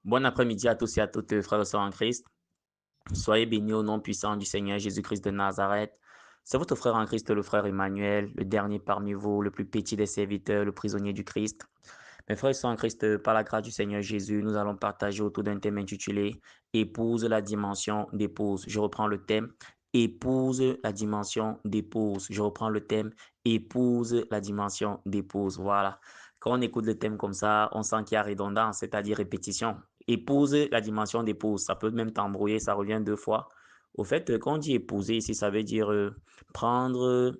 Bon après-midi à tous et à toutes, frères et sœurs en Christ. Soyez bénis au nom puissant du Seigneur Jésus-Christ de Nazareth. C'est votre frère en Christ, le frère Emmanuel, le dernier parmi vous, le plus petit des serviteurs, le prisonnier du Christ. Mes frères et sœurs en Christ, par la grâce du Seigneur Jésus, nous allons partager autour d'un thème intitulé Épouse la dimension d'épouse. Je reprends le thème Épouse la dimension d'épouse. Je reprends le thème Épouse la dimension d'épouse. Voilà. Quand on écoute le thème comme ça, on sent qu'il y a redondance, c'est-à-dire répétition. Épouse la dimension d'épouse. Ça peut même t'embrouiller, ça revient deux fois. Au fait, quand on dit épouser ici, ça veut dire prendre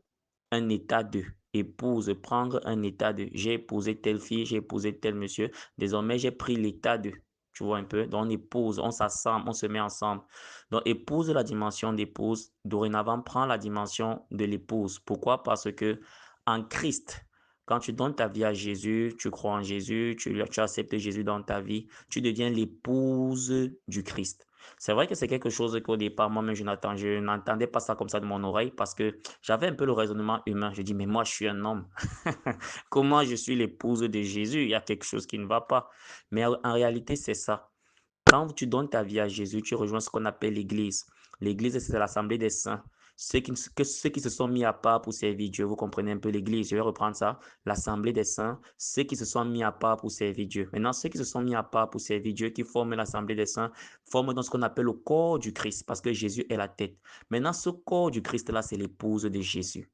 un état de épouse, prendre un état de j'ai épousé telle fille, j'ai épousé tel monsieur, désormais j'ai pris l'état de. Tu vois un peu? Donc on épouse, on s'assemble, on se met ensemble. Donc épouse la dimension d'épouse, dorénavant prend la dimension de l'épouse. Pourquoi? Parce que en Christ, quand tu donnes ta vie à Jésus, tu crois en Jésus, tu acceptes Jésus dans ta vie, tu deviens l'épouse du Christ. C'est vrai que c'est quelque chose qu'au départ, moi-même, je n'entendais pas ça comme ça de mon oreille parce que j'avais un peu le raisonnement humain. Je dis, mais moi, je suis un homme. Comment je suis l'épouse de Jésus? Il y a quelque chose qui ne va pas. Mais en réalité, c'est ça. Quand tu donnes ta vie à Jésus, tu rejoins ce qu'on appelle l'Église. L'Église, c'est l'assemblée des saints. Ceux qui se sont mis à part pour servir Dieu, vous comprenez un peu l'Église. Je vais reprendre ça. L'assemblée des saints, ceux qui se sont mis à part pour servir Dieu. Maintenant, ceux qui se sont mis à part pour servir Dieu, qui forment l'assemblée des saints, forment dans ce qu'on appelle le corps du Christ, parce que Jésus est la tête. Maintenant, ce corps du Christ-là, c'est l'épouse de Jésus.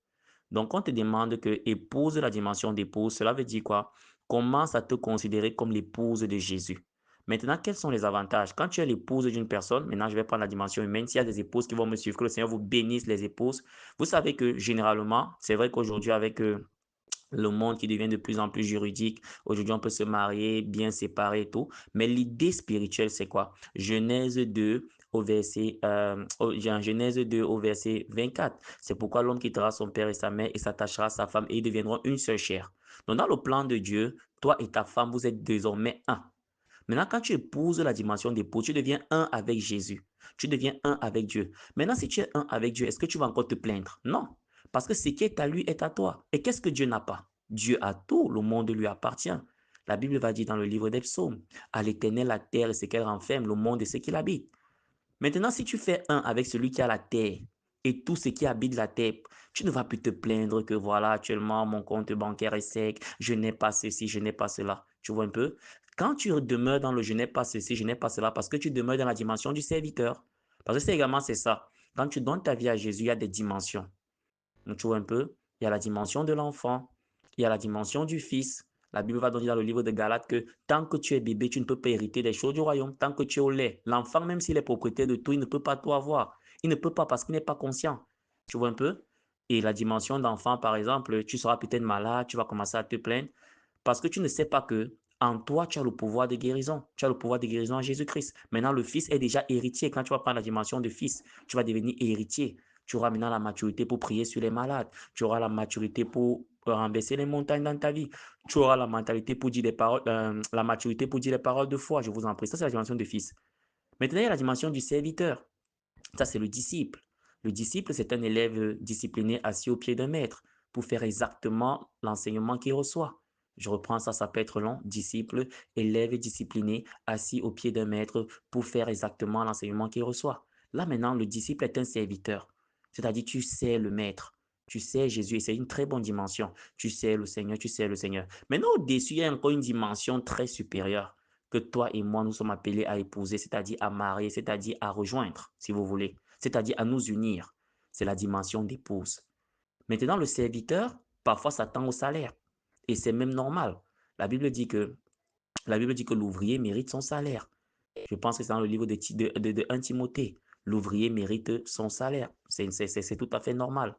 Donc, on te demande que épouse la dimension d'épouse, cela veut dire quoi? Commence à te considérer comme l'épouse de Jésus. Maintenant, quels sont les avantages? Quand tu es l'épouse d'une personne, maintenant je vais prendre la dimension humaine, s'il y a des épouses qui vont me suivre, que le Seigneur vous bénisse les épouses. Vous savez que généralement, c'est vrai qu'aujourd'hui avec le monde qui devient de plus en plus juridique. Aujourd'hui, on peut se marier, bien séparer et tout. Mais l'idée spirituelle, c'est quoi? Genèse 2 au verset, Genèse 2 au verset 24. C'est pourquoi l'homme quittera son père et sa mère et s'attachera à sa femme et ils deviendront une seule chair. Donc, dans le plan de Dieu, toi et ta femme, vous êtes désormais un. Maintenant, quand tu épouses la dimension d'époux, tu deviens un avec Jésus. Tu deviens un avec Dieu. Maintenant, si tu es un avec Dieu, est-ce que tu vas encore te plaindre? Non. Parce que ce qui est à lui est à toi. Et qu'est-ce que Dieu n'a pas? Dieu a tout, le monde lui appartient. La Bible va dire dans le livre des psaumes, à l'Éternel la terre et ce qu'elle renferme, le monde et ce qu'il habite. Maintenant, si tu fais un avec celui qui a la terre et tout ce qui habite la terre, tu ne vas plus te plaindre que voilà, actuellement, mon compte bancaire est sec, je n'ai pas ceci, je n'ai pas cela. Tu vois un peu? Quand tu demeures dans le je n'ai pas ceci, je n'ai pas cela, parce que tu demeures dans la dimension du serviteur. Parce que c'est également c'est ça. Quand tu donnes ta vie à Jésus, il y a des dimensions. Donc, tu vois un peu? Il y a la dimension de l'enfant, il y a la dimension du fils. La Bible va donner dans le livre de Galates que tant que tu es bébé, tu ne peux pas hériter des choses du royaume. Tant que tu es au lait, l'enfant, même s'il est propriétaire de tout, il ne peut pas tout avoir. Il ne peut pas parce qu'il n'est pas conscient. Tu vois un peu? Et la dimension d'enfant, par exemple, tu seras peut-être malade, tu vas commencer à te plaindre parce que tu ne sais pas que en toi, tu as le pouvoir de guérison. Tu as le pouvoir de guérison en Jésus-Christ. Maintenant, le Fils est déjà héritier. Quand tu vas prendre la dimension de Fils, tu vas devenir héritier. Tu auras maintenant la maturité pour prier sur les malades. Tu auras la maturité pour renverser les montagnes dans ta vie. Tu auras la mentalité pour dire des paroles, la maturité pour dire les paroles de foi. Je vous en prie. Ça, c'est la dimension de Fils. Maintenant, il y a la dimension du serviteur. Ça, c'est le disciple. Le disciple, c'est un élève discipliné assis au pied d'un maître pour faire exactement l'enseignement qu'il reçoit. Je reprends ça, ça peut être long. Disciple, élève discipliné assis au pied d'un maître pour faire exactement l'enseignement qu'il reçoit. Là, maintenant, le disciple est un serviteur. C'est-à-dire, tu sais le maître. Tu sais Jésus et c'est une très bonne dimension. Tu sais le Seigneur, tu sais le Seigneur. Maintenant, au-dessus, il y a encore une dimension très supérieure que toi et moi, nous sommes appelés à épouser, c'est-à-dire à marier, c'est-à-dire à rejoindre, si vous voulez, c'est-à-dire à nous unir. C'est la dimension d'épouse. Maintenant, le serviteur, parfois, s'attend au salaire. Et c'est même normal. La Bible dit que, la Bible dit que l'ouvrier mérite son salaire. Je pense que c'est dans le livre de 1 Timothée. L'ouvrier mérite son salaire. C'est tout à fait normal.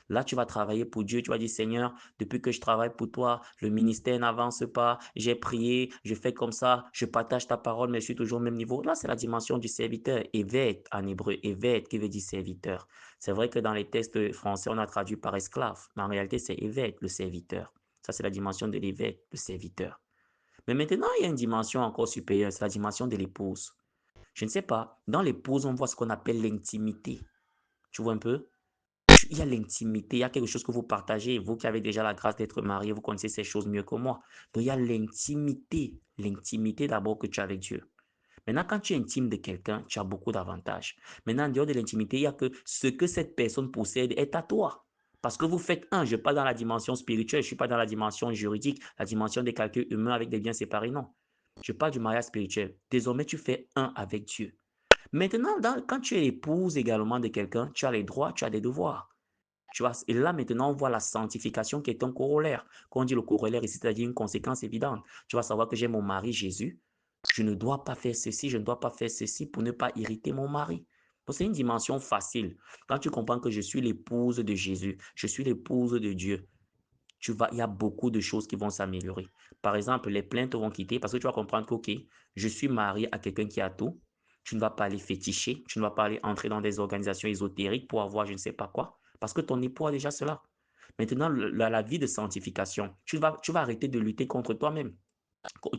Là, tu vas travailler pour Dieu. Tu vas dire, Seigneur, depuis que je travaille pour toi, le ministère n'avance pas. J'ai prié, je fais comme ça, je partage ta parole, mais je suis toujours au même niveau. Là, c'est la dimension du serviteur. Evet en hébreu. Evet qui veut dire serviteur. C'est vrai que dans les textes français, on a traduit par esclave. Mais en réalité, c'est evet, le serviteur. Ça, c'est la dimension de l'évêque, le serviteur. Mais maintenant, il y a une dimension encore supérieure, c'est la dimension de l'épouse. Je ne sais pas, dans l'épouse, on voit ce qu'on appelle l'intimité. Tu vois un peu? Il y a l'intimité, il y a quelque chose que vous partagez. Vous qui avez déjà la grâce d'être marié, vous connaissez ces choses mieux que moi. Donc, il y a l'intimité. L'intimité d'abord que tu as avec Dieu. Maintenant, quand tu es intime de quelqu'un, tu as beaucoup d'avantages. Maintenant, en dehors de l'intimité, il y a que ce que cette personne possède est à toi. Parce que vous faites un, je ne suis pas dans la dimension spirituelle, je ne suis pas dans la dimension juridique, la dimension des calculs humains avec des biens séparés, non. Je parle du mariage spirituel. Désormais, tu fais un avec Dieu. Maintenant, quand tu es épouse également de quelqu'un, tu as les droits, tu as des devoirs. Tu vois, et là, maintenant, on voit la sanctification qui est un corollaire. Quand on dit le corollaire ici, c'est-à-dire une conséquence évidente. Tu vas savoir que j'ai mon mari Jésus. Je ne dois pas faire ceci, je ne dois pas faire ceci pour ne pas irriter mon mari. Donc, c'est une dimension facile. Quand tu comprends que je suis l'épouse de Jésus, je suis l'épouse de Dieu, il y a beaucoup de choses qui vont s'améliorer. Par exemple, les plaintes vont quitter parce que tu vas comprendre que, OK, je suis marié à quelqu'un qui a tout. Tu ne vas pas aller féticher, tu ne vas pas aller entrer dans des organisations ésotériques pour avoir je ne sais pas quoi, parce que ton époux a déjà cela. Maintenant, la vie de sanctification, tu vas arrêter de lutter contre toi-même.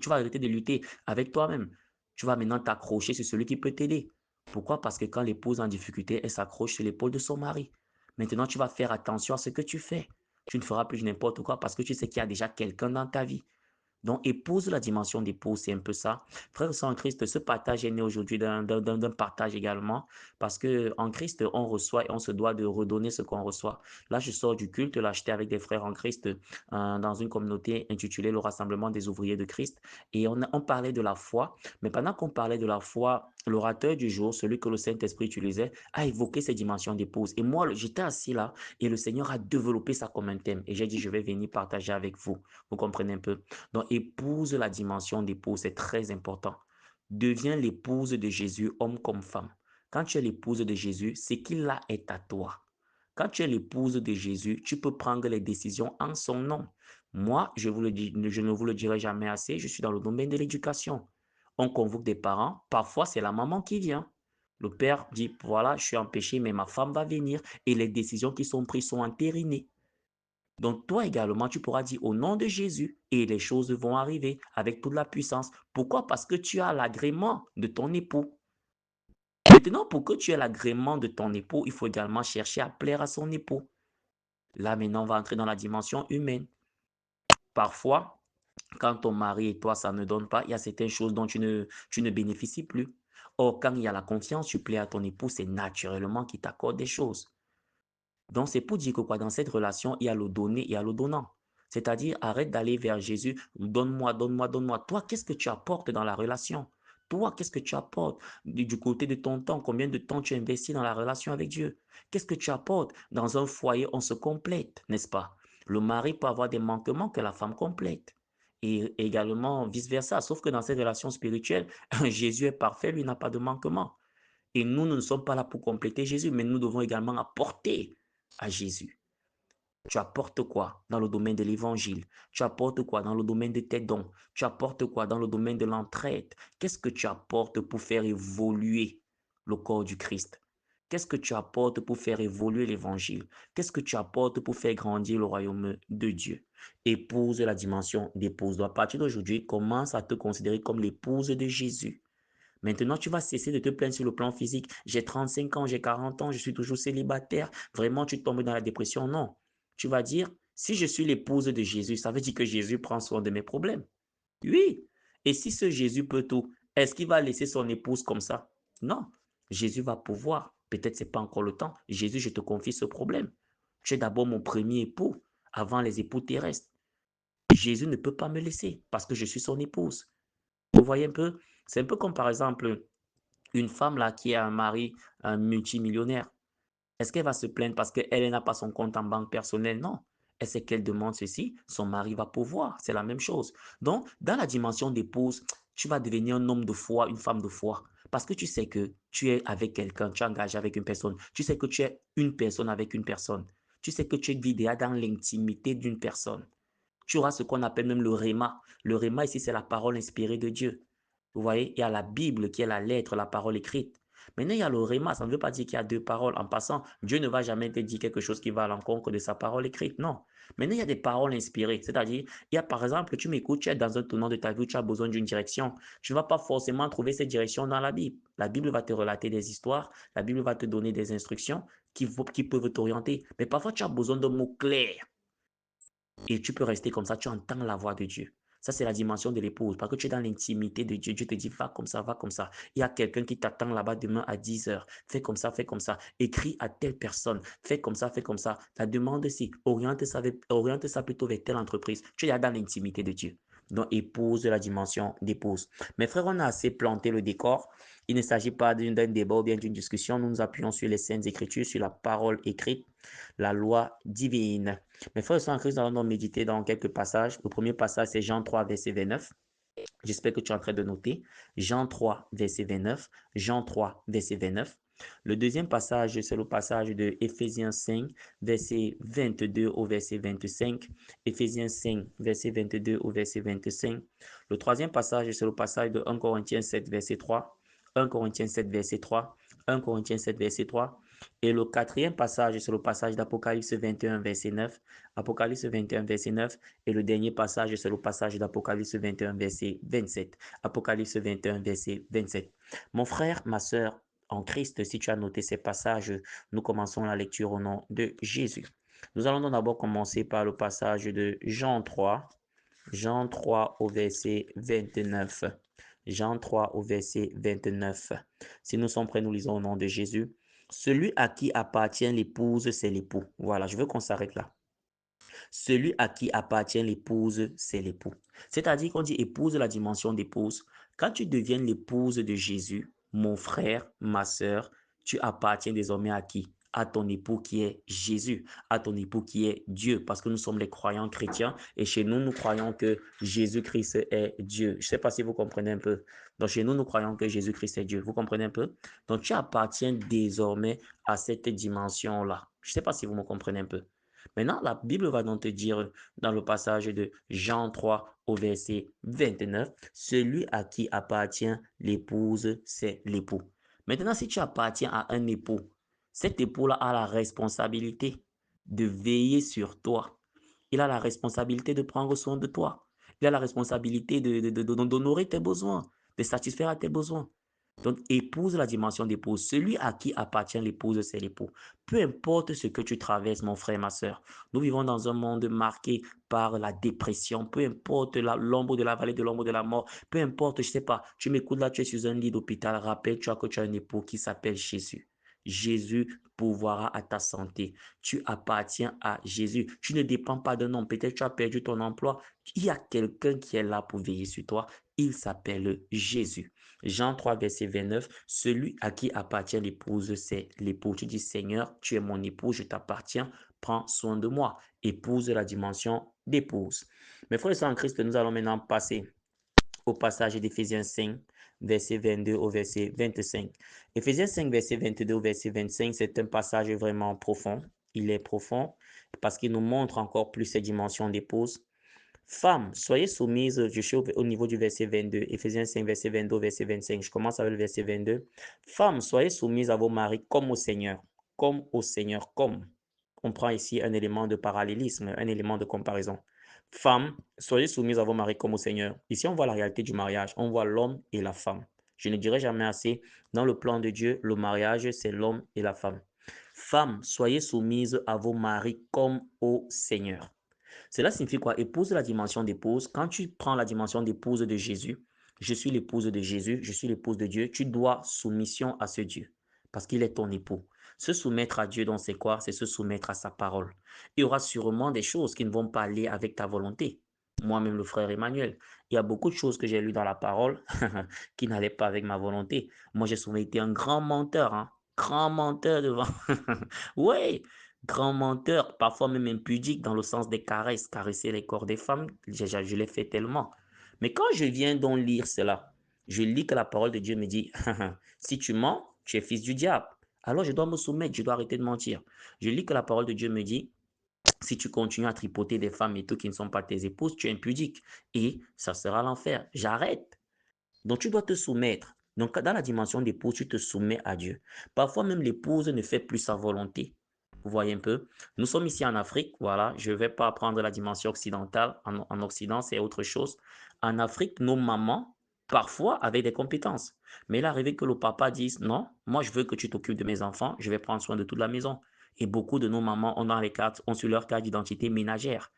Tu vas arrêter de lutter avec toi-même. Tu vas maintenant t'accrocher sur celui qui peut t'aider. Pourquoi? Parce que quand l'épouse est en difficulté, elle s'accroche sur l'épaule de son mari. Maintenant, tu vas faire attention à ce que tu fais. Tu ne feras plus n'importe quoi parce que tu sais qu'il y a déjà quelqu'un dans ta vie. Donc, épouse, la dimension d'épouse, c'est un peu ça. Frère en Christ, ce partage est né aujourd'hui d'un partage également, parce que en Christ, on reçoit et on se doit de redonner ce qu'on reçoit. Là, je sors du culte, là, j'étais avec des frères en Christ dans une communauté intitulée le Rassemblement des ouvriers de Christ, et on parlait de la foi, mais pendant qu'on parlait de la foi, l'orateur du jour, celui que le Saint-Esprit utilisait, a évoqué ces dimensions d'épouse. Et moi, j'étais assis là, et le Seigneur a développé ça comme un thème, et j'ai dit, je vais venir partager avec vous. Vous comprenez un peu? Donc, épouse la dimension d'épouse, c'est très important. Deviens l'épouse de Jésus, homme comme femme. Quand tu es l'épouse de Jésus, ce qu'il a est à toi. Quand tu es l'épouse de Jésus, tu peux prendre les décisions en son nom. Moi, je ne vous le dirai jamais assez, je suis dans le domaine de l'éducation. On convoque des parents, parfois c'est la maman qui vient. Le père dit, voilà, je suis empêché, mais ma femme va venir et les décisions qui sont prises sont entérinées. Donc toi également, tu pourras dire au nom de Jésus et les choses vont arriver avec toute la puissance. Pourquoi? Parce que tu as l'agrément de ton époux. Maintenant, pour que tu aies l'agrément de ton époux, il faut également chercher à plaire à son époux. Là, maintenant, on va entrer dans la dimension humaine. Parfois, quand ton mari et toi, ça ne donne pas, il y a certaines choses dont tu ne bénéficies plus. Or, quand il y a la confiance, tu plais à ton époux, c'est naturellement qu'il t'accorde des choses. Donc, c'est pour dire que quoi, dans cette relation, il y a le donner et il y a le donnant. C'est-à-dire, arrête d'aller vers Jésus, donne-moi, donne-moi, donne-moi. Toi, qu'est-ce que tu apportes dans la relation? Toi, qu'est-ce que tu apportes du côté de ton temps? Combien de temps tu investis dans la relation avec Dieu? Qu'est-ce que tu apportes? Dans un foyer, on se complète, n'est-ce pas? Le mari peut avoir des manquements que la femme complète. Et également vice-versa. Sauf que dans cette relation spirituelle, Jésus est parfait, lui n'a pas de manquement. Et nous ne sommes pas là pour compléter Jésus, mais nous devons également apporter à Jésus. Tu apportes quoi dans le domaine de l'évangile? Tu apportes quoi dans le domaine de tes dons? Tu apportes quoi dans le domaine de l'entraide? Qu'est-ce que tu apportes pour faire évoluer le corps du Christ? Qu'est-ce que tu apportes pour faire évoluer l'évangile? Qu'est-ce que tu apportes pour faire grandir le royaume de Dieu? Épouse la dimension d'épouse. Donc, à partir d'aujourd'hui, commence à te considérer comme l'épouse de Jésus. Maintenant, tu vas cesser de te plaindre sur le plan physique. J'ai 35 ans, j'ai 40 ans, je suis toujours célibataire. Vraiment, tu tombes dans la dépression. Non. Tu vas dire, si je suis l'épouse de Jésus, ça veut dire que Jésus prend soin de mes problèmes. Oui. Et si ce Jésus peut tout, est-ce qu'il va laisser son épouse comme ça? Non. Jésus va pouvoir. Peut-être ce n'est pas encore le temps. Jésus, je te confie ce problème. Tu es d'abord mon premier époux avant les époux terrestres. Jésus ne peut pas me laisser parce que je suis son épouse. Vous voyez un peu? C'est un peu comme par exemple une femme là qui a un mari un multimillionnaire. Est-ce qu'elle va se plaindre parce qu'elle n'a pas son compte en banque personnel? Non. Elle sait qu'elle demande ceci, son mari va pouvoir. C'est la même chose. Donc, dans la dimension d'épouse, tu vas devenir un homme de foi, une femme de foi. Parce que tu sais que tu es avec quelqu'un, tu es engagé avec une personne. Tu sais que tu es une personne avec une personne. Tu sais que tu es vidéa dans l'intimité d'une personne. Tu auras ce qu'on appelle même le réma. Le réma ici, c'est la parole inspirée de Dieu. Vous voyez, il y a la Bible qui est la lettre, la parole écrite. Maintenant, il y a le réma. Ça ne veut pas dire qu'il y a deux paroles. En passant, Dieu ne va jamais te dire quelque chose qui va à l'encontre de sa parole écrite. Non. Maintenant, il y a des paroles inspirées. C'est-à-dire, il y a par exemple, tu m'écoutes, tu es dans un tournant de ta vie où tu as besoin d'une direction. Tu ne vas pas forcément trouver cette direction dans la Bible. La Bible va te relater des histoires. La Bible va te donner des instructions qui peuvent t'orienter. Mais parfois, tu as besoin de mots clairs. Et tu peux rester comme ça, tu entends la voix de Dieu. Ça, c'est la dimension de l'épouse. Parce que tu es dans l'intimité de Dieu. Dieu te dit, va comme ça, va comme ça. Il y a quelqu'un qui t'attend là-bas demain à 10 heures. Fais comme ça, fais comme ça. Écris à telle personne. Fais comme ça, fais comme ça. La demande, c'est oriente ça plutôt vers telle entreprise. Tu es là dans l'intimité de Dieu. Donc, épouse de la dimension d'épouse. Mes frères, on a assez planté le décor. Il ne s'agit pas d'un débat ou bien d'une discussion. Nous nous appuyons sur les Saintes Écritures, sur la parole écrite, la loi divine. Mes frères et sœurs en Christ, nous allons méditer dans quelques passages. Le premier passage, c'est Jean 3, verset 29. J'espère que tu es en train de noter. Jean 3, verset 29. Jean 3, verset 29. Le deuxième passage, c'est le passage de Éphésiens 5, verset 22 au verset 25. Éphésiens 5, verset 22 au verset 25. Le troisième passage, c'est le passage de 1 Corinthiens 7, verset 3. 1 Corinthiens 7, verset 3. 1 Corinthiens 7, verset 3. Et le quatrième passage, c'est le passage d'Apocalypse 21, verset 9. Apocalypse 21, verset 9. Et le dernier passage, c'est le passage d'Apocalypse 21, verset 27. Apocalypse 21, verset 27. Mon frère, ma soeur, en Christ, si tu as noté ces passages, nous commençons la lecture au nom de Jésus. Nous allons donc d'abord commencer par le passage de Jean 3. Jean 3 au verset 29. Jean 3 au verset 29. Si nous sommes prêts, nous lisons au nom de Jésus. Celui à qui appartient l'épouse, c'est l'époux. Voilà, je veux qu'on s'arrête là. Celui à qui appartient l'épouse, c'est l'époux. C'est-à-dire qu'on dit épouse, la dimension d'épouse. Quand tu deviens l'épouse de Jésus, mon frère, ma soeur, tu appartiens désormais à qui? À ton époux qui est Jésus, à ton époux qui est Dieu, parce que nous sommes les croyants chrétiens et chez nous, nous croyons que Jésus-Christ est Dieu. Je ne sais pas si vous comprenez un peu. Donc chez nous, nous croyons que Jésus-Christ est Dieu. Vous comprenez un peu? Donc tu appartiens désormais à cette dimension-là. Je ne sais pas si vous me comprenez un peu. Maintenant, la Bible va donc te dire dans le passage de Jean 3 au verset 29, celui à qui appartient l'épouse, c'est l'époux. Maintenant, si tu appartiens à un époux, cet époux-là a la responsabilité de veiller sur toi. Il a la responsabilité de prendre soin de toi. Il a la responsabilité d'honorer tes besoins, de satisfaire à tes besoins. Donc, épouse la dimension d'épouse. Celui à qui appartient l'épouse, c'est l'époux. Peu importe ce que tu traverses, mon frère, ma soeur. Nous vivons dans un monde marqué par la dépression. Peu importe l'ombre de la vallée, de l'ombre de la mort. Peu importe, je ne sais pas. Tu m'écoutes là, tu es sur un lit d'hôpital. Rappelle-toi que tu as un époux qui s'appelle Jésus. Jésus pourvoira à ta santé. Tu appartiens à Jésus. Tu ne dépends pas d'un homme. Peut-être tu as perdu ton emploi. Il y a quelqu'un qui est là pour veiller sur toi. Il s'appelle Jésus. Jean 3, verset 29, celui à qui appartient l'épouse, c'est l'époux. Tu dis, Seigneur, tu es mon époux, je t'appartiens, prends soin de moi. Épouse la dimension d'épouse. Mes frères et sœurs en Christ, nous allons maintenant passer au passage d'Éphésiens 5, verset 22 au verset 25. Éphésiens 5, verset 22 au verset 25, c'est un passage vraiment profond. Il est profond parce qu'il nous montre encore plus ces dimensions d'épouse. Femmes, soyez soumises, je suis au niveau du verset 22, Éphésiens 5, verset 22, verset 25. Je commence avec le verset 22. Femmes, soyez soumises à vos maris comme au Seigneur, comme au Seigneur, comme. On prend ici un élément de parallélisme, un élément de comparaison. Femmes, soyez soumises à vos maris comme au Seigneur. Ici, on voit la réalité du mariage. On voit l'homme et la femme. Je ne dirai jamais assez. Dans le plan de Dieu, le mariage, c'est l'homme et la femme. Femmes, soyez soumises à vos maris comme au Seigneur. Cela signifie quoi? Épouse la dimension d'épouse. Quand tu prends la dimension d'épouse de Jésus, je suis l'épouse de Jésus, je suis l'épouse de Dieu, tu dois soumission à ce Dieu parce qu'il est ton époux. Se soumettre à Dieu, donc c'est quoi? C'est se soumettre à sa parole. Il y aura sûrement des choses qui ne vont pas aller avec ta volonté. Moi-même, le frère Emmanuel, il y a beaucoup de choses que j'ai lues dans la parole qui n'allaient pas avec ma volonté. Moi, j'ai souvent été un grand menteur, hein? Grand menteur devant. Oui, grand menteur, parfois même impudique dans le sens des caresses, caresser les corps des femmes, je l'ai fait tellement. Mais quand je viens donc lire cela, je lis que la parole de Dieu me dit, si tu mens, tu es fils du diable. Alors je dois me soumettre, je dois arrêter de mentir. Je lis que la parole de Dieu me dit, si tu continues à tripoter des femmes et tout qui ne sont pas tes épouses, tu es impudique. Et ça sera l'enfer. J'arrête. Donc tu dois te soumettre. Donc dans la dimension d'épouse, tu te soumets à Dieu. Parfois même l'épouse ne fait plus sa volonté. Vous voyez un peu? Nous sommes ici en Afrique, voilà. Je ne vais pas prendre la dimension occidentale. En Occident, c'est autre chose. En Afrique, nos mamans, parfois, avaient des compétences. Mais il est arrivé que le papa dise, non, moi je veux que tu t'occupes de mes enfants, je vais prendre soin de toute la maison. Et beaucoup de nos mamans ont, ont sur leur carte d'identité ménagère.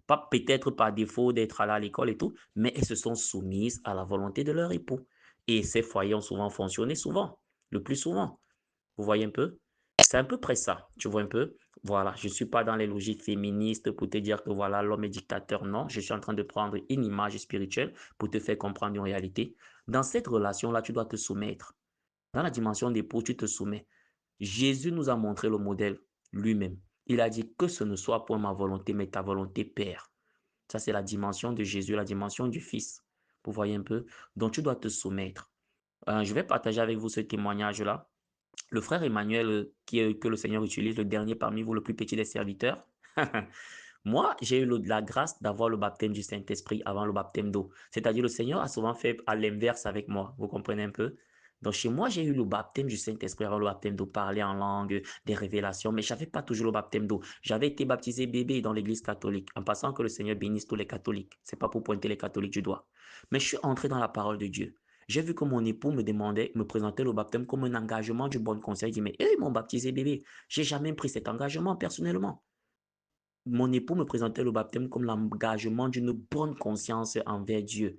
pas peut-être par défaut d'être allées à l'école et tout, mais elles se sont soumises à la volonté de leur époux. Et ces foyers ont souvent fonctionné, souvent, le plus souvent. Vous voyez un peu? C'est à peu près ça, tu vois un peu? Voilà, je ne suis pas dans les logiques féministes pour te dire que voilà, l'homme est dictateur. Non, je suis en train de prendre une image spirituelle pour te faire comprendre une réalité. Dans cette relation-là, tu dois te soumettre. Dans la dimension d'époux, tu te soumets. Jésus nous a montré le modèle lui-même. Il a dit que ce ne soit point ma volonté, mais ta volonté, Père. Ça, c'est la dimension de Jésus, la dimension du Fils. Vous voyez un peu? Donc, tu dois te soumettre. Je vais partager avec vous ce témoignage-là. Le frère Emmanuel, que le Seigneur utilise, le dernier parmi vous, le plus petit des serviteurs. Moi, j'ai eu la grâce d'avoir le baptême du Saint-Esprit avant le baptême d'eau. C'est-à-dire, le Seigneur a souvent fait à l'inverse avec moi. Vous comprenez un peu? Donc, chez moi, j'ai eu le baptême du Saint-Esprit avant le baptême d'eau, parler en langue, des révélations, mais je n'avais pas toujours le baptême d'eau. J'avais été baptisé bébé dans l'église catholique, en passant que le Seigneur bénisse tous les catholiques. C'est pas pour pointer les catholiques du doigt. Mais je suis entré dans la parole de Dieu. J'ai vu que mon époux me demandait, me présentait le baptême comme un engagement du bon conseil. Il dit, mais eux, ils m'ont baptisé bébé. J'ai jamais pris cet engagement personnellement. Mon époux me présentait le baptême comme l'engagement d'une bonne conscience envers Dieu.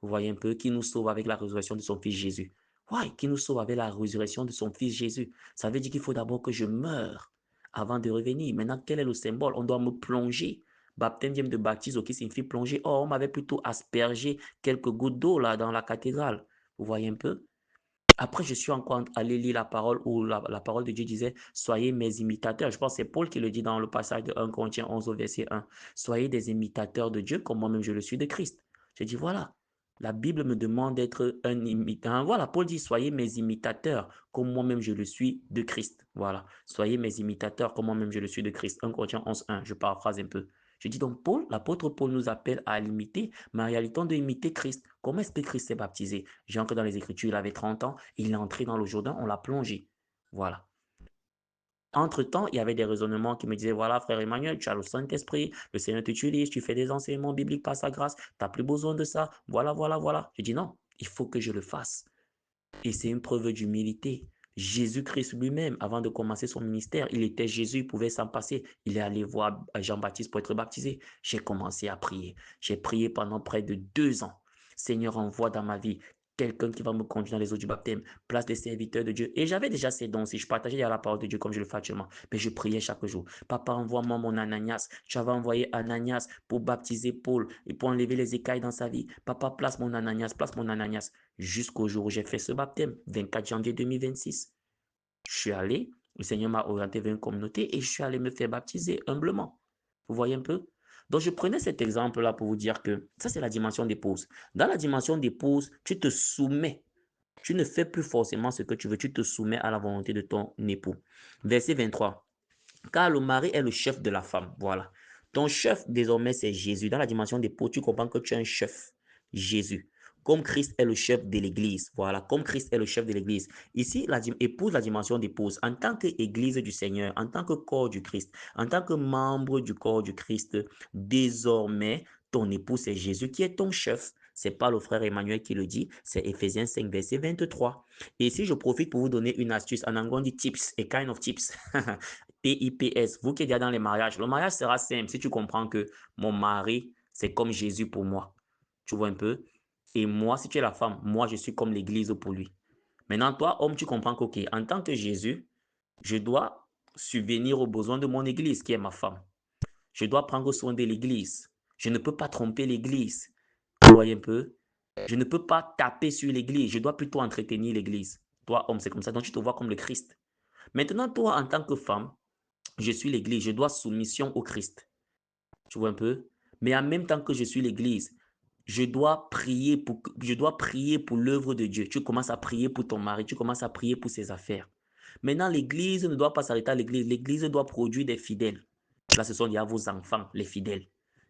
Vous voyez un peu, qui nous sauve avec la résurrection de son fils Jésus. Ouais, qui nous sauve avec la résurrection de son fils Jésus. Ça veut dire qu'il faut d'abord que je meure avant de revenir. Maintenant, quel est le symbole? On doit me plonger. Baptême vient de baptiser, qui signifie plonger. Or, on m'avait plutôt aspergé quelques gouttes d'eau là dans la cathédrale. Vous voyez un peu? Après, je suis encore allé lire la parole où la parole de Dieu disait, soyez mes imitateurs. Je pense que c'est Paul qui le dit dans le passage de 1 Corinthiens 11 au verset 1. Soyez des imitateurs de Dieu comme moi-même je le suis de Christ. J'ai dit, voilà, la Bible me demande d'être un imitateur. Voilà, Paul dit, soyez mes imitateurs comme moi-même je le suis de Christ. Voilà, soyez mes imitateurs comme moi-même je le suis de Christ. 1 Corinthiens 11, 1, je paraphrase un peu. Je dis donc, Paul, l'apôtre Paul nous appelle à l'imiter, mais en réalité, on doit imiter Christ. Comment est-ce que Christ s'est baptisé? J'entre dans les Écritures, il avait 30 ans, il est entré dans le Jourdain, on l'a plongé. Voilà. Entre-temps, il y avait des raisonnements qui me disaient, voilà, frère Emmanuel, tu as le Saint-Esprit, le Seigneur t'utilise, tu fais des enseignements bibliques par sa grâce, tu n'as plus besoin de ça, voilà, voilà, voilà. Je dis non, il faut que je le fasse. Et c'est une preuve d'humilité. Jésus-Christ lui-même, avant de commencer son ministère, il était Jésus, il pouvait s'en passer. Il est allé voir Jean-Baptiste pour être baptisé. J'ai commencé à prier. J'ai prié pendant près de 2 ans. Seigneur, envoie dans ma vie quelqu'un qui va me conduire dans les eaux du baptême, place des serviteurs de Dieu. Et j'avais déjà ces dons, si je partageais la parole de Dieu comme je le fais actuellement, mais je priais chaque jour. Papa, envoie-moi mon Ananias. Tu avais envoyé Ananias pour baptiser Paul et pour enlever les écailles dans sa vie. Papa, place mon Ananias, place mon Ananias. Jusqu'au jour où j'ai fait ce baptême, 24 janvier 2026. Je suis allé, le Seigneur m'a orienté vers une communauté et je suis allé me faire baptiser humblement. Vous voyez un peu? Donc, je prenais cet exemple-là pour vous dire que ça, c'est la dimension d'épouse. Dans la dimension d'épouse, tu te soumets. Tu ne fais plus forcément ce que tu veux, tu te soumets à la volonté de ton époux. Verset 23. Car le mari est le chef de la femme. Voilà. Ton chef, désormais, c'est Jésus. Dans la dimension d'époux, tu comprends que tu es un chef. Jésus. Comme Christ est le chef de l'Église. Voilà. Comme Christ est le chef de l'Église. Ici, épouse, la dimension d'épouse. En tant qu'Église du Seigneur, en tant que corps du Christ, en tant que membre du corps du Christ, désormais, ton époux, c'est Jésus qui est ton chef. C'est pas le frère Emmanuel qui le dit, c'est Éphésiens 5, verset 23. Et si je profite pour vous donner une astuce, en anglais on dit tips, a kind of tips. TIPS, vous qui êtes déjà dans les mariages, le mariage sera simple si tu comprends que mon mari, c'est comme Jésus pour moi. Tu vois un peu? Et moi, si tu es la femme, moi, je suis comme l'église pour lui. Maintenant, toi, homme, tu comprends qu'ok, en tant que Jésus, je dois subvenir aux besoins de mon église, qui est ma femme. Je dois prendre soin de l'église. Je ne peux pas tromper l'église. Vous voyez un peu? Je ne peux pas taper sur l'église. Je dois plutôt entretenir l'église. Toi, homme, c'est comme ça. Donc, tu te vois comme le Christ. Maintenant, toi, en tant que femme, je suis l'église, je dois soumission au Christ. Tu vois un peu? Mais en même temps que je suis l'église, je dois prier pour l'œuvre de Dieu. Tu commences à prier pour ton mari, tu commences à prier pour ses affaires. Maintenant, l'église ne doit pas s'arrêter à l'église. L'église doit produire des fidèles. Là, ce sont déjà vos enfants, les fidèles.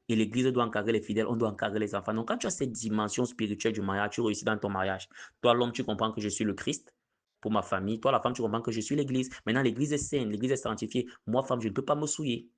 Et l'église doit encadrer les fidèles, on doit encadrer les enfants. Donc, quand tu as cette dimension spirituelle du mariage, tu réussis dans ton mariage. Toi, l'homme, tu comprends que je suis le Christ pour ma famille. Toi, la femme, tu comprends que je suis l'église. Maintenant, l'église est saine, l'église est sanctifiée. Moi, femme, je ne peux pas me souiller.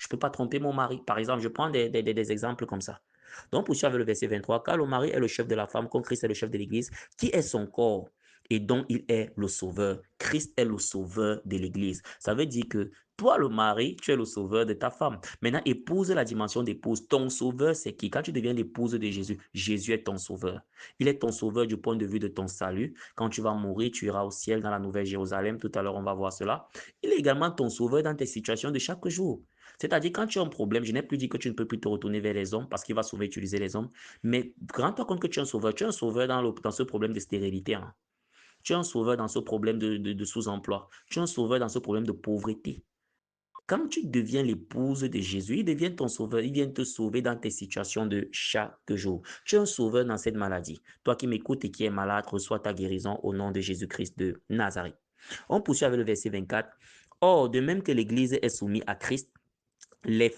Je ne peux pas tromper mon mari. Par exemple, je prends des exemples comme ça. Donc, pour avec le verset 23, car le mari est le chef de la femme, comme Christ est le chef de l'église, qui est son corps. et dont il est le sauveur. Christ est le sauveur de l'Église. Ça veut dire que toi, le mari, tu es le sauveur de ta femme. Maintenant, épouse la dimension d'épouse. Ton sauveur, c'est qui? Quand tu deviens l'épouse de Jésus, Jésus est ton sauveur. Il est ton sauveur du point de vue de ton salut. Quand tu vas mourir, tu iras au ciel dans la Nouvelle Jérusalem. Tout à l'heure, on va voir cela. Il est également ton sauveur dans tes situations de chaque jour. C'est-à-dire, quand tu as un problème, je n'ai plus dit que tu ne peux plus te retourner vers les hommes parce qu'il va souvent utiliser les hommes. Mais rends-toi compte que tu es un sauveur. Tu es un sauveur dans ce problème de stérilité, hein. Tu es un sauveur dans ce problème de sous-emploi. Tu es un sauveur dans ce problème de pauvreté. Quand tu deviens l'épouse de Jésus, il devient ton sauveur. Il vient te sauver dans tes situations de chaque jour. Tu es un sauveur dans cette maladie. Toi qui m'écoutes et qui es malade, reçois ta guérison au nom de Jésus-Christ de Nazareth. On poursuit avec le verset 24. Or, de même que l'Église est soumise à Christ, les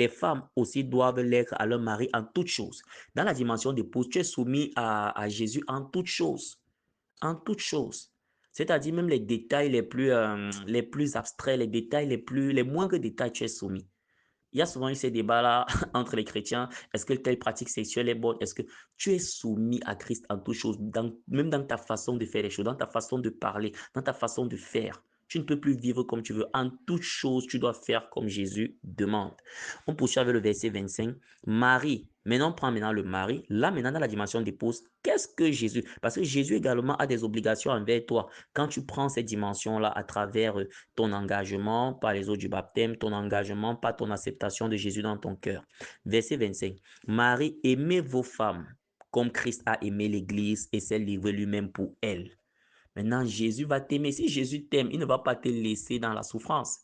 femmes aussi doivent l'être à leur mari en toutes choses. Dans la dimension d'épouse, tu es soumis à Jésus en toutes choses. En toutes choses. C'est-à-dire même les détails les plus abstraits, les détails les moindres détails, tu es soumis. Il y a souvent eu ces débats-là entre les chrétiens. Est-ce que telle pratique sexuelle est bonne? Est-ce que tu es soumis à Christ en toutes choses, même dans ta façon de faire les choses, dans ta façon de parler, dans ta façon de faire? Tu ne peux plus vivre comme tu veux. En toutes choses, tu dois faire comme Jésus demande. On poursuit avec le verset 25. Marie, maintenant prends maintenant le mari. Là, maintenant, dans la dimension d'épouse, qu'est-ce que Jésus? Parce que Jésus également a des obligations envers toi. Quand tu prends cette dimension-là à travers ton engagement par les eaux du baptême, ton engagement par ton acceptation de Jésus dans ton cœur. Verset 25. Marie, aimez vos femmes comme Christ a aimé l'Église et s'est livré lui-même pour elle. Maintenant, Jésus va t'aimer. Si Jésus t'aime, il ne va pas te laisser dans la souffrance.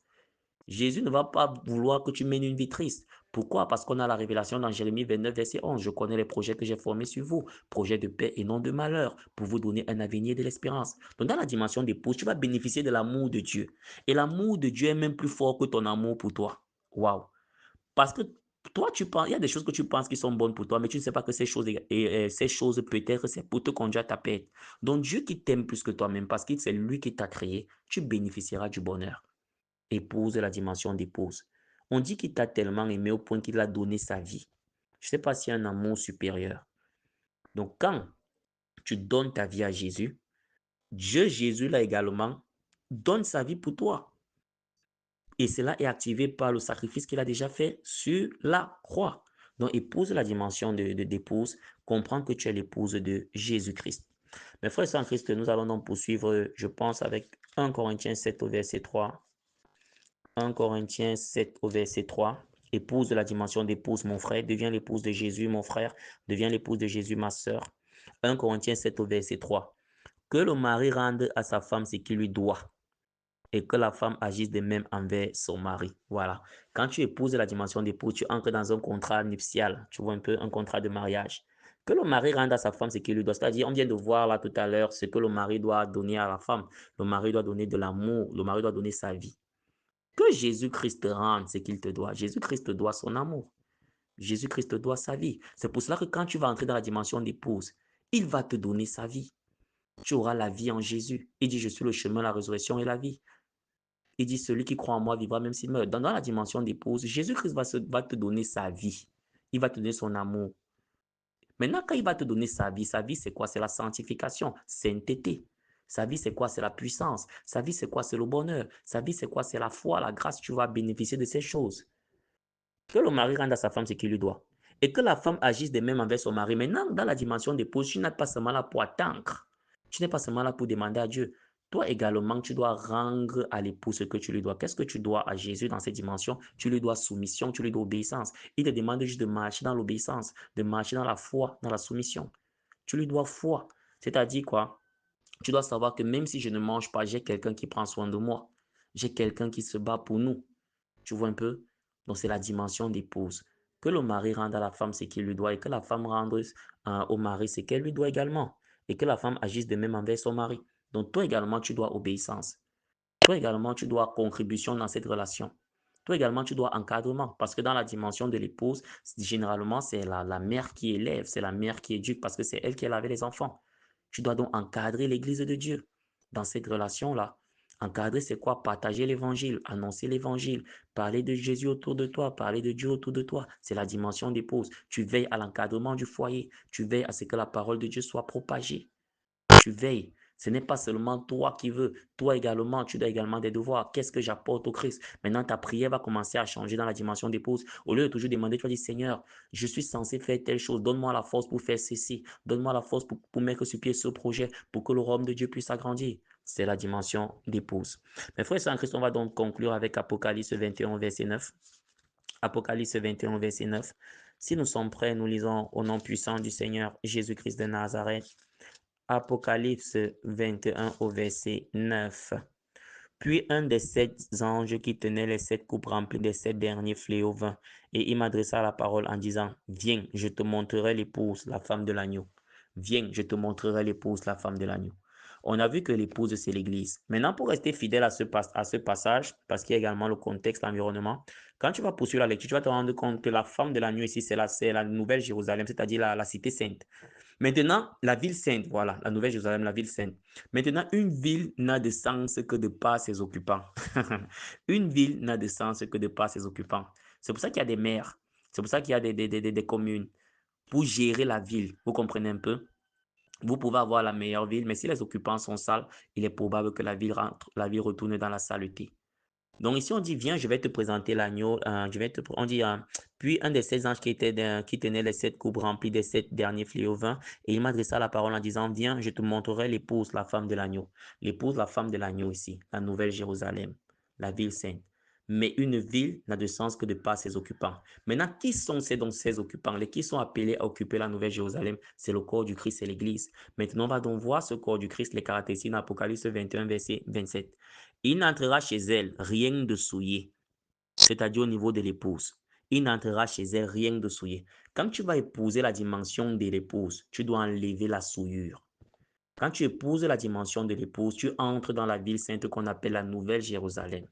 Jésus ne va pas vouloir que tu mènes une vie triste. Pourquoi? Parce qu'on a la révélation dans Jérémie 29, verset 11. Je connais les projets que j'ai formés sur vous, projets de paix et non de malheur, pour vous donner un avenir et de l'espérance. Donc, dans la dimension d'épouse, tu vas bénéficier de l'amour de Dieu. Et l'amour de Dieu est même plus fort que ton amour pour toi. Waouh! Parce que toi, tu penses, il y a des choses que tu penses qui sont bonnes pour toi, mais tu ne sais pas que ces choses, ces choses peut-être, c'est pour te conduire à ta perte. Donc, Dieu qui t'aime plus que toi-même, parce que c'est lui qui t'a créé, tu bénéficieras du bonheur. Épouse la dimension d'épouse. On dit qu'il t'a tellement aimé au point qu'il a donné sa vie. Je ne sais pas s'il y a un amour supérieur. Donc, quand tu donnes ta vie à Jésus, Dieu Jésus, là également, donne sa vie pour toi. Et cela est activé par le sacrifice qu'il a déjà fait sur la croix. Donc, épouse la dimension d'épouse, comprends que tu es l'épouse de Jésus-Christ. Mes frères et sœurs en Christ, nous allons donc poursuivre, je pense, avec 1 Corinthiens 7 au verset 3. 1 Corinthiens 7 au verset 3. Épouse de la dimension d'épouse, mon frère, deviens l'épouse de Jésus, mon frère, deviens l'épouse de Jésus, ma sœur. 1 Corinthiens 7 au verset 3. Que le mari rende à sa femme ce qu'il lui doit et que la femme agisse de même envers son mari. Voilà. Quand tu épouses la dimension d'épouse, tu entres dans un contrat nuptial, tu vois un peu un contrat de mariage. Que le mari rende à sa femme ce qu'il lui doit. C'est-à-dire, on vient de voir là tout à l'heure ce que le mari doit donner à la femme. Le mari doit donner de l'amour, le mari doit donner sa vie. Que Jésus-Christ te rende ce qu'il te doit. Jésus-Christ te doit son amour. Jésus-Christ te doit sa vie. C'est pour cela que quand tu vas entrer dans la dimension d'épouse, il va te donner sa vie. Tu auras la vie en Jésus. Il dit, je suis le chemin, la résurrection et la vie. Il dit, celui qui croit en moi vivra même s'il meurt. Dans la dimension d'épouse, Jésus-Christ va te donner sa vie. Il va te donner son amour. Maintenant, quand il va te donner sa vie, c'est quoi? C'est la sanctification, sainteté. Sa vie, c'est quoi? C'est la puissance. Sa vie, c'est quoi? C'est le bonheur. Sa vie, c'est quoi? C'est la foi, la grâce. Tu vas bénéficier de ces choses. Que le mari rende à sa femme ce qu'il lui doit. Et que la femme agisse de même envers son mari. Maintenant, dans la dimension d'épouse, tu n'es pas seulement là pour attendre. Tu n'es pas seulement là pour demander à Dieu. Toi également, tu dois rendre à l'époux ce que tu lui dois. Qu'est-ce que tu dois à Jésus dans cette dimension? Tu lui dois soumission, tu lui dois obéissance. Il te demande juste de marcher dans l'obéissance, de marcher dans la foi, dans la soumission. Tu lui dois foi. C'est-à-dire quoi? Tu dois savoir que même si je ne mange pas, j'ai quelqu'un qui prend soin de moi. J'ai quelqu'un qui se bat pour nous. Tu vois un peu? Donc, c'est la dimension d'épouse. Que le mari rende à la femme ce qu'il lui doit et que la femme rende au mari ce qu'elle lui doit également. Et que la femme agisse de même envers son mari. Donc, toi également, tu dois obéissance. Toi également, tu dois contribution dans cette relation. Toi également, tu dois encadrement. Parce que dans la dimension de l'épouse, généralement, c'est la mère qui élève, c'est la mère qui éduque parce que c'est elle qui a lavé les enfants. Tu dois donc encadrer l'église de Dieu dans cette relation-là. Encadrer, c'est quoi? Partager l'évangile, annoncer l'évangile, parler de Jésus autour de toi, parler de Dieu autour de toi. C'est la dimension d'épouse. Tu veilles à l'encadrement du foyer. Tu veilles à ce que la parole de Dieu soit propagée. Tu veilles. Ce n'est pas seulement toi qui veux. Toi également, tu dois également des devoirs. Qu'est-ce que j'apporte au Christ? Maintenant, ta prière va commencer à changer dans la dimension d'épouse. Au lieu de toujours demander, tu vas dire, Seigneur, je suis censé faire telle chose. Donne-moi la force pour faire ceci. Donne-moi la force pour mettre sur pied ce projet, pour que le royaume de Dieu puisse s'agrandir. C'est la dimension d'épouse. Mes frères et sœurs en Christ, on va donc conclure avec Apocalypse 21, verset 9. Apocalypse 21, verset 9. Si nous sommes prêts, nous lisons au nom puissant du Seigneur Jésus-Christ de Nazareth. Apocalypse 21 au verset 9. Puis un des 7 anges qui tenait les 7 coupes remplies des 7 derniers fléaux vint, et il m'adressa la parole en disant, viens, je te montrerai l'épouse, la femme de l'agneau. Viens, je te montrerai l'épouse, la femme de l'agneau. On a vu que l'épouse, c'est l'Église. Maintenant, pour rester fidèle à ce passage, parce qu'il y a également le contexte, l'environnement, quand tu vas poursuivre la lecture, tu vas te rendre compte que la femme de l'agneau ici, c'est la nouvelle Jérusalem, c'est-à-dire la cité sainte. Maintenant, la ville sainte, voilà, la nouvelle Jérusalem, la ville sainte. Maintenant, une ville n'a de sens que de par ses occupants. Une ville n'a de sens que de par ses occupants. C'est pour ça qu'il y a des maires. C'est pour ça qu'il y a des communes. Pour gérer la ville, vous comprenez un peu? Vous pouvez avoir la meilleure ville, mais si les occupants sont sales, il est probable que la ville retourne dans la saleté. Donc ici, on dit, viens, je vais te présenter l'agneau. On dit, puis un des 7 anges qui tenait les 7 coupes remplies des 7 derniers fléaux vint, et il m'adressa la parole en disant, viens, je te montrerai l'épouse, la femme de l'agneau. L'épouse, la femme de l'agneau ici, la nouvelle Jérusalem, la ville sainte. Mais une ville n'a de sens que de par ses occupants. Maintenant, qui sont ces occupants? Les qui sont appelés à occuper la nouvelle Jérusalem? C'est le corps du Christ et l'Église. Maintenant, on va donc voir ce corps du Christ, les caractéristiques dans Apocalypse 21, verset 27. Il n'entrera chez elle rien de souillé, c'est-à-dire au niveau de l'épouse. Il n'entrera chez elle rien de souillé. Quand tu vas épouser la dimension de l'épouse, tu dois enlever la souillure. Quand tu épouses la dimension de l'épouse, tu entres dans la ville sainte qu'on appelle la Nouvelle Jérusalem.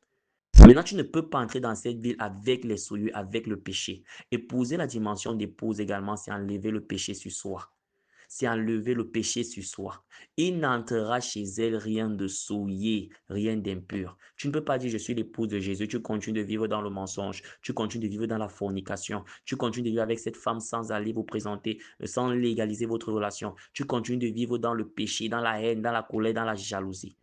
Maintenant, tu ne peux pas entrer dans cette ville avec les souillures, avec le péché. Épouser la dimension d'épouse également, c'est enlever le péché sur soi. C'est enlever le péché sur soi. Il n'entrera chez elle rien de souillé, rien d'impur. Tu ne peux pas dire je suis l'épouse de Jésus, tu continues de vivre dans le mensonge, tu continues de vivre dans la fornication, tu continues de vivre avec cette femme sans aller vous présenter, sans légaliser votre relation. Tu continues de vivre dans le péché, dans la haine, dans la colère, dans la jalousie.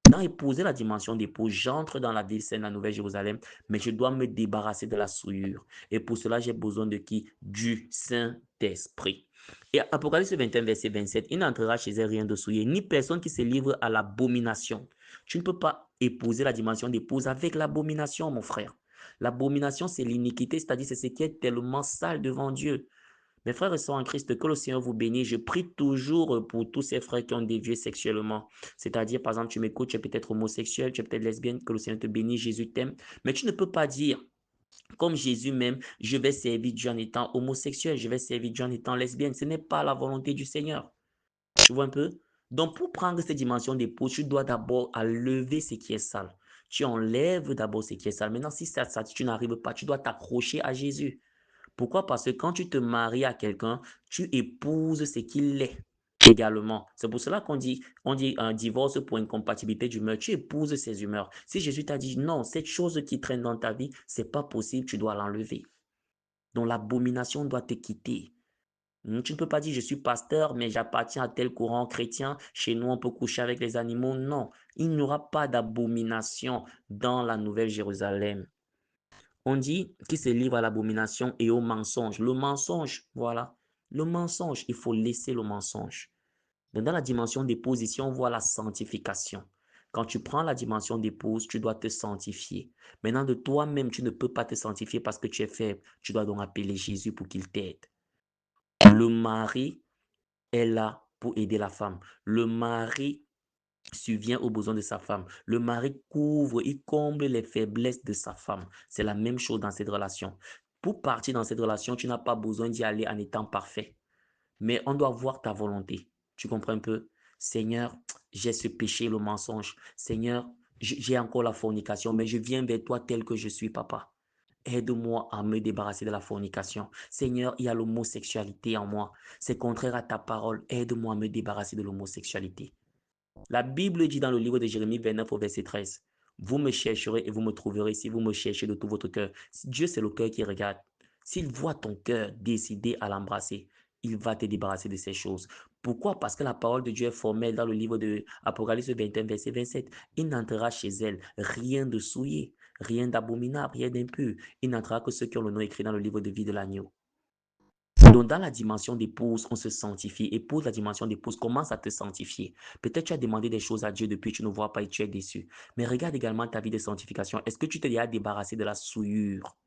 Dans épouser la dimension d'épouse, j'entre dans la ville sainte, la Nouvelle Jérusalem, mais je dois me débarrasser de la souillure. Et pour cela, j'ai besoin de qui? Du Saint-Esprit. Et Apocalypse 21, verset 27, il n'entrera chez elle rien de souillé, ni personne qui se livre à l'abomination. Tu ne peux pas épouser la dimension d'épouse avec l'abomination, mon frère. L'abomination, c'est l'iniquité, c'est-à-dire c'est ce qui est tellement sale devant Dieu. Mes frères et sœurs en Christ, que le Seigneur vous bénisse. Je prie toujours pour tous ces frères qui ont dévié sexuellement. C'est-à-dire, par exemple, tu m'écoutes, tu es peut-être homosexuel, tu es peut-être lesbienne, que le Seigneur te bénisse, Jésus t'aime. Mais tu ne peux pas dire, comme Jésus même, je vais servir Dieu en étant homosexuel, je vais servir Dieu en étant lesbienne. Ce n'est pas la volonté du Seigneur. Tu vois un peu? Donc, pour prendre cette dimension d'épouse, tu dois d'abord enlever ce qui est sale. Tu enlèves d'abord ce qui est sale. Maintenant, si ça, tu n'arrives pas, tu dois t'accrocher à Jésus. Pourquoi? Parce que quand tu te maries à quelqu'un, tu épouses ce qu'il est également. C'est pour cela on dit un divorce pour incompatibilité d'humeur. Tu épouses ses humeurs. Si Jésus t'a dit non, cette chose qui traîne dans ta vie, c'est pas possible, tu dois l'enlever. Donc l'abomination doit te quitter. Tu ne peux pas dire je suis pasteur, mais j'appartiens à tel courant chrétien. Chez nous, on peut coucher avec les animaux. Non, il n'y aura pas d'abomination dans la Nouvelle Jérusalem. On dit qu'il se livre à l'abomination et au mensonge. Le mensonge, voilà. Le mensonge, il faut laisser le mensonge. Donc, dans la dimension d'épouse, ici, on voit la sanctification. Quand tu prends la dimension d'épouse, tu dois te sanctifier. Maintenant, de toi-même, tu ne peux pas te sanctifier parce que tu es faible. Tu dois donc appeler Jésus pour qu'il t'aide. Le mari est là pour aider la femme. Le mari subvient aux besoins de sa femme. Le mari couvre, il comble les faiblesses de sa femme. C'est la même chose dans cette relation. Pour partir dans cette relation, tu n'as pas besoin d'y aller en étant parfait. Mais on doit voir ta volonté. Tu comprends un peu? Seigneur, j'ai ce péché, le mensonge. Seigneur, j'ai encore la fornication, mais je viens vers toi tel que je suis, papa. Aide-moi à me débarrasser de la fornication. Seigneur, il y a l'homosexualité en moi. C'est contraire à ta parole. Aide-moi à me débarrasser de l'homosexualité. La Bible dit dans le livre de Jérémie 29 au verset 13, vous me chercherez et vous me trouverez si vous me cherchez de tout votre cœur. Dieu, c'est le cœur qui regarde. S'il voit ton cœur décidé à l'embrasser, il va te débarrasser de ces choses. Pourquoi? Parce que la parole de Dieu est formelle dans le livre de Apocalypse 21, verset 27. Il n'entrera chez elle rien de souillé, rien d'abominable, rien d'impur. Il n'entrera que ceux qui ont le nom écrit dans le livre de vie de l'agneau. Donc, dans la dimension d'épouse, on se sanctifie. Épouse, la dimension d'épouse, commence à te sanctifier. Peut-être tu as demandé des choses à Dieu depuis, tu ne vois pas et tu es déçu. Mais regarde également ta vie de sanctification. Est-ce que tu t'es déjà débarrassé de la souillure?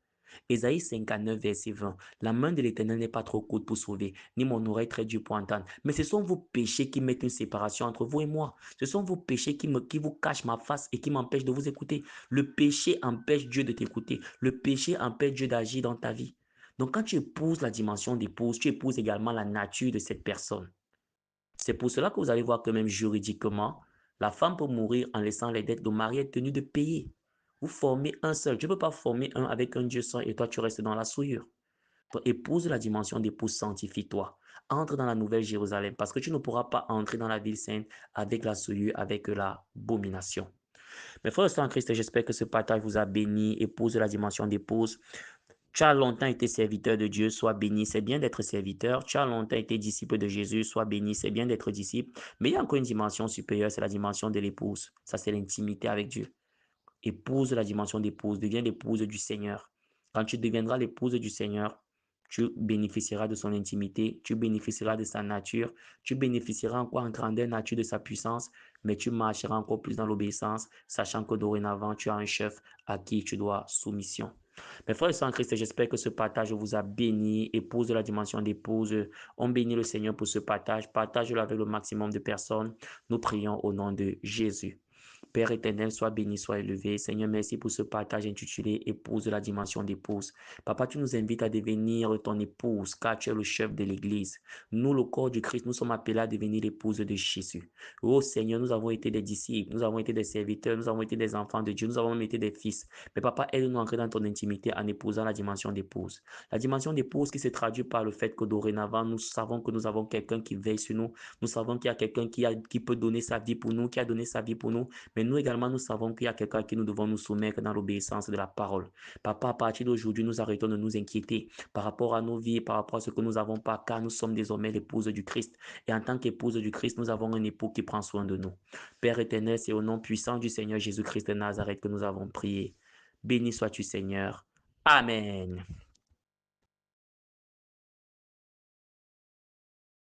Ésaïe 59, verset 20. La main de l'Éternel n'est pas trop courte pour sauver, ni mon oreille très dure pour entendre. Mais ce sont vos péchés qui mettent une séparation entre vous et moi. Ce sont vos péchés qui vous cachent ma face et qui m'empêchent de vous écouter. Le péché empêche Dieu de t'écouter. Le péché empêche Dieu d'agir dans ta vie. Donc, quand tu épouses la dimension d'épouse, tu épouses également la nature de cette personne. C'est pour cela que vous allez voir que même juridiquement, la femme peut mourir en laissant les dettes. Le mari est tenu de payer. Vous formez un seul. Tu ne peux pas former un avec un Dieu saint et toi, tu restes dans la souillure. Donc, épouse la dimension d'épouse, sanctifie-toi. Entre dans la nouvelle Jérusalem parce que tu ne pourras pas entrer dans la ville sainte avec la souillure, avec l'abomination. Mes frères et sœurs en Christ, j'espère que ce partage vous a béni. Épouse la dimension d'épouse. Tu as longtemps été serviteur de Dieu, sois béni, c'est bien d'être serviteur. Tu as longtemps été disciple de Jésus, sois béni, c'est bien d'être disciple. Mais il y a encore une dimension supérieure, c'est la dimension de l'épouse. Ça, c'est l'intimité avec Dieu. Épouse la dimension d'épouse, deviens l'épouse du Seigneur. Quand tu deviendras l'épouse du Seigneur, tu bénéficieras de son intimité, tu bénéficieras de sa nature, tu bénéficieras encore en grandeur nature de sa puissance, mais tu marcheras encore plus dans l'obéissance, sachant que dorénavant, tu as un chef à qui tu dois soumission. Mes frères et sœurs en Christ, j'espère que ce partage vous a béni. Épouse de la dimension d'épouse, on bénit le Seigneur pour ce partage. Partage-le avec le maximum de personnes. Nous prions au nom de Jésus. Père éternel, sois béni, sois élevé. Seigneur, merci pour ce partage intitulé Épouse de la dimension d'épouse. Papa, tu nous invites à devenir ton épouse, car tu es le chef de l'Église. Nous, le corps du Christ, nous sommes appelés à devenir l'épouse de Jésus. Oh Seigneur, nous avons été des disciples, nous avons été des serviteurs, nous avons été des enfants de Dieu, nous avons même été des fils. Mais papa, aide-nous à entrer dans ton intimité en épousant la dimension d'épouse. La dimension d'épouse qui se traduit par le fait que dorénavant, nous savons que nous avons quelqu'un qui veille sur nous. Nous savons qu'il y a quelqu'un qui peut donner sa vie pour nous, qui a donné sa vie pour nous. Mais nous également, nous savons qu'il y a quelqu'un à qui nous devons nous soumettre dans l'obéissance de la parole. Papa, à partir d'aujourd'hui, nous arrêtons de nous inquiéter par rapport à nos vies, par rapport à ce que nous n'avons pas, car nous sommes désormais l'épouse du Christ. Et en tant qu'épouse du Christ, nous avons un époux qui prend soin de nous. Père éternel, c'est au nom puissant du Seigneur Jésus-Christ de Nazareth que nous avons prié. Béni sois-tu, Seigneur. Amen.